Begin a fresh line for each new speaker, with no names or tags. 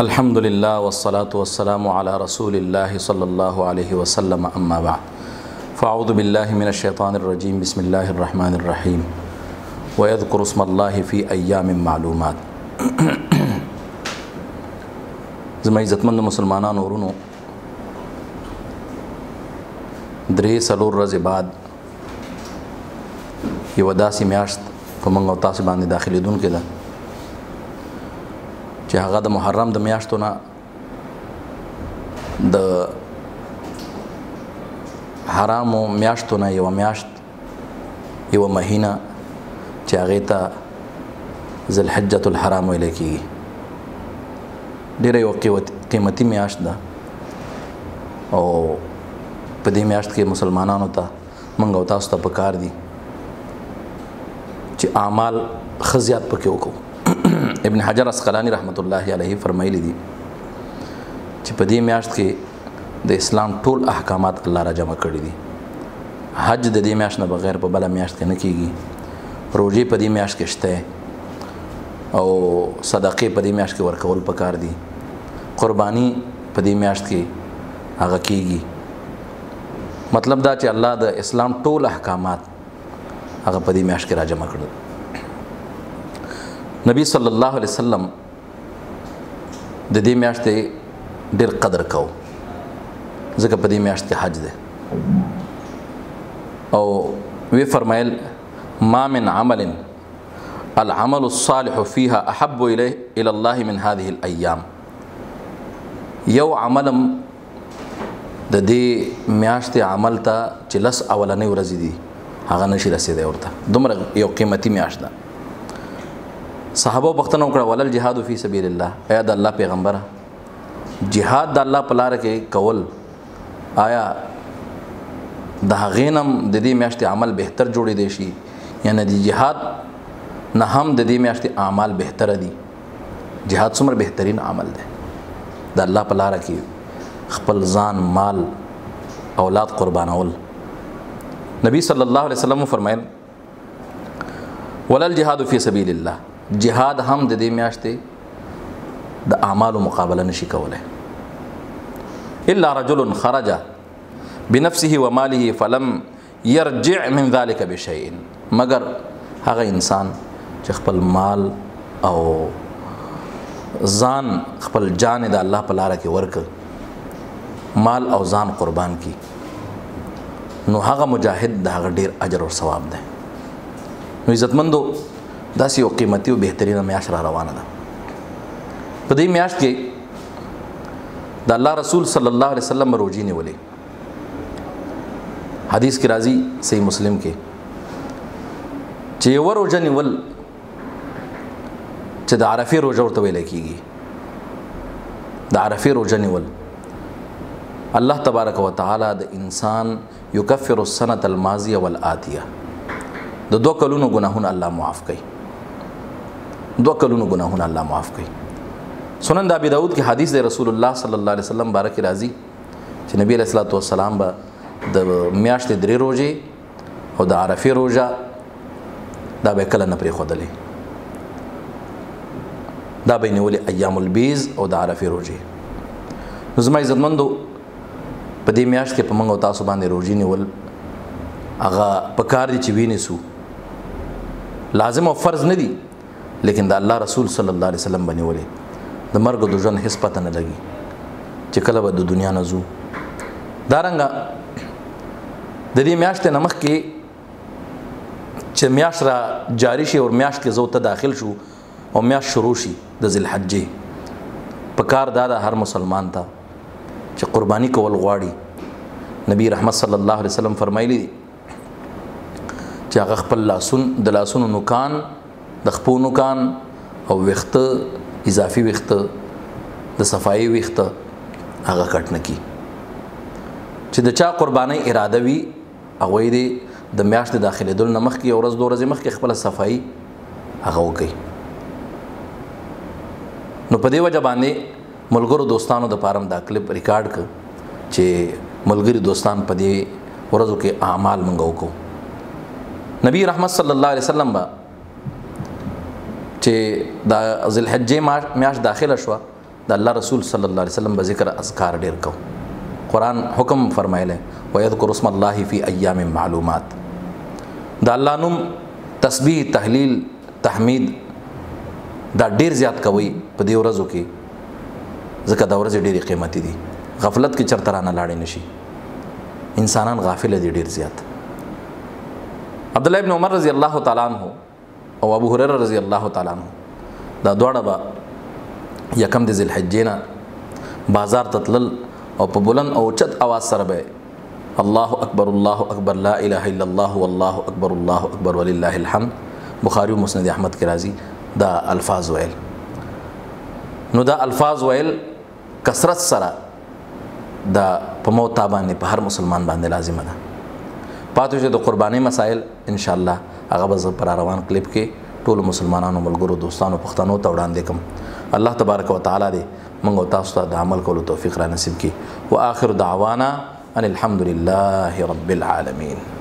अल्हम्दुलिल्लाह वस्सलातु वस्सलामु अला रसूलिल्लाहि सल्लल्लाहु अलैहि वसल्लम अम्मा बाद फ़अऊज़ु बिल्लाहि मिनश शैतानिर रजीम बिस्मिल्लाहिर रहमानिर रहीम व यज़कुरु स्मल्लाहि फ़ी अय्यामिन मालूमात। ज़मा इज़्ज़तमंद मुसलमानानो वरुनो द्रे सलोर वर्ځې बाद یوه داسې میاشت په موږ او تاسو باندې داخلېدونکې ده چې هغه د محرم د میاشتو نه د حرامو میاشتو نه یوه میاشت یوه مهینه چې هغې ته ذوالحجة الحرام ویلی کېږي. ډېره یوه قیمتي میاشت ده او په دې میاشت کې مسلمانانو ته موږ او تاسو ته پکار دي چې اعمال ښه زیات پکې وکړو. ابن حجر اسقلانی رحمت الله علیه فرمایلی دي چې په دې میاشت کې د اسلام ټول احکامات الله را جمع کړي دي. حج د دې میاشت نه بغیر په بله میاشت کې نه کېږي، روژې په دې میاشت کې شته او صدقې په دې میاشت کې ورکول پکار دي، قربانی په دې میاشت کې هغه کېږي. مطلب دا چې الله د اسلام ټول احکامات هغه په دې میاشت کې را جمع کړل. نبی صلی الله علیه وسلم د دې میاشتې ډېر قدر کو، ځکه په دې میاشت کې حج دی او وی فرمایل ما من عمل العمل الصالح فيها احب الى الله من هذه الايام. یو عملم د دې میاشتې عمل ته چې لس اولنۍ ورځې دي هغه نشي رسېدی ورته، دومره یو قیمتي میاشت ده. صحابه پوښتنه وکړه ولل جهاد فی سبیل الله، ایا د الله پیغمبره جهاد د الله په لاره کې کول آیا د هغې نه د دې میاشتې عمل بهتر جوړېدی شي؟ یعنی د جهاد نه هم د دې میاشتې اعمال بهتره دي؟ جهاد څومره بهترین عمل دی، د الله په لاره کې خپل ځان مال اولاد قربانول. نبی صلی الله علیه وسلم فرمایل ولل جهاد فی سبیل الله، جهاد هم د دې میاشتې د اعمالو مقابله نشي کولی. الا رجل خرج بنفسه وماله فلم يرجع من ذلك بشيء، مگر هغه انسان چې خپل مال او ځان خپل جان د الله په لاره کې ورکړ، مال او ځان قربان کی، نو هغه مجاهد د هغه ډیر اجر او ثواب ده. نو عزتمندو داسې یو قیمتي او بهترینه میاشت را روانه ده. په دې میاشت کې د الله رسول صلی الله علیه وسلم روزي نیولې. حدیث کې راځي صحیح مسلم کې چې یو روزه نیول چې د عرفې روزه ورته ویل کېږي. د عرفې روزه نیول الله تبارک وتعالى د انسان یکفر السنه الماضیه والآتیه، د دوه کلونو ګناهونه الله معاف کوي، دوه کلونو ګناهونه الله معاف کوي. سنن د ابي داود کې حدیث د رسول الله صلی الله علیه وسلم بارک راضي چې نبی علیہ الصلوۃ والسلام به د میاشتې درې روزې او د عرفې روزه دا به کله نه پرې خودلې، دا به نیولې ایام البیض او د عرفې روزې. نو زما عزتمندو په دې میاشت کې په موږ او تاسو باندې روزي نیول هغه پکار دي چې وینیسو، لازم او فرض نه دي، لیکن د الله رسول صلی الله علیه وسلم باندې ولې د مرګ د ژوند هیڅ پته نه لګي چې کله به د دنیا نه ځو. دارنګه د دې میاشتې نه مخکې چې میاشت را جاری شي او میاشت کې زو ته داخل شو او میاشت شروع شي د ذوالحجې، پکار دا د هر مسلمان ته چې قربانی کول غواړي. نبی رحمت صلی الله علیه وسلم فرمایلی دي چې هغه خپل د لاسونو نوکان، د خپو نوکان او ویښته اضافي ویښته د صفایي ویښته هغه کټ نه کړي. چې د چا قربانۍ اراده وي هغوی دې د میاشتې داخلېدلو نه مخکې یو ورځ دوه ورځې مخکې خپله صفایي هغه وکړي. نو په دې وجه باندې ملګرو دوستانو د پاره دا کلیپ ریکارډ کړ چې ملګری دوستان په دې ورځو کې اعمال منګو وکړو. نبی رحمت صلی الله علیه وسلم چې د ذوالحجې میاشت داخله شوه د الله رسول صلی الله علیه وسلم به ذکر اذکار ډیر کو قرآن حکم فرمایله ويذكر اسم الله في ايام معلومات د الله نوم تسبیح تهلیل تحمید دا ډیر زیات کوي په دې ورځو کې ځکه دا ورځې ډېرې قیمتي دي غفلت کې چرته رانه لاړې نشي انسانان غافل دي ډیر زیات عبد الله ابن عمر رضی الله تعالی عنہ او ابو هريره رضی الله تعالی عنہ دا دواړه به یکم د ذل حجینا بازار تتلل او په بلند او چت आवाज سره به الله اکبر لا اله الا الله والله اکبر ولله الحمد بخاری و مسند احمد کې راځي دا الفاظ ویل نو دا الفاظ ویل کثرت سره دا په موتا باندې په هر مسلمان باندې لازم ده پاتې شه د قرباني مسائل ان شاء الله هغه به پر روان کلیپ کې ټول مسلمانانو ملګرو دوستانو پښتنو ته وړاندې کوم الله تبارک وتعالى دې موږ تاسو ته د عمل کولو توفیق را نصیب کړي واخر دعوانا ان الحمد لله رب العالمين.